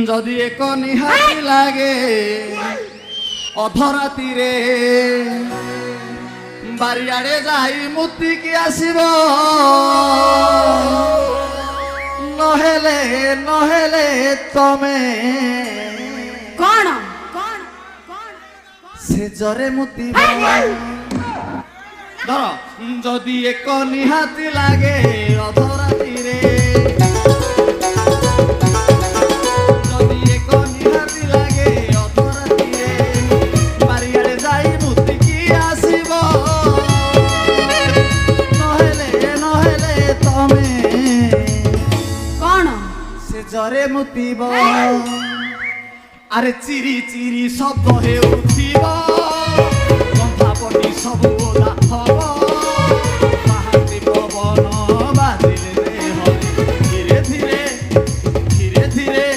যদি এক নিহাতি লাগে অধরাতিরে বারিয়াড়ে যাই মুতিকি আসিব নহেলে নহেলে তমে কোন সে জরে মুতিব ধর যদি এক নিহাতি লাগে অধরাতিরে যদি এক নিহাতি লাগে অধরাতিরে বারিয়াড়ে যাই মুতিকি আসিব নহেলে নহেলে তমে কোন সে জরে মুতিব আরে চিরি চিরি শব্দ হেউথিব গন্ধাপটি ସବୁ ଓଦା ହବ ବାହାନ୍ତି ପବନ ବାଜିଲେ ଦେହରେ ଧୀରେ ଧୀରେ ଧୀରେ ଧୀରେ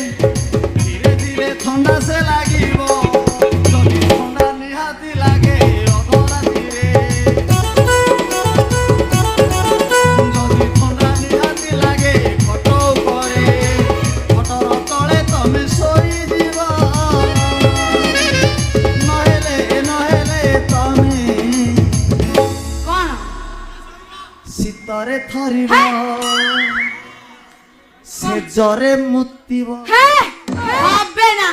ଧୀରେ ଧୀରେ ଥଣ୍ଡା ସେ ଲାଗିବ ଯଦି ଥଣ୍ଡା ନିହାତି ଲାଗେ ଅଧରାତିରେ ଯଦି ଥଣ୍ଡା ନିହାତି ଲାଗେ ଖଟ ଉପରେ ଖଟର ତଳେ ତମେ ଶୋଇଯିବ ନହେଲେ ନହେଲେ ତମେ কোন ଶୀତରେ ଥରିବ ସେ ଜରେ ମୁତିବ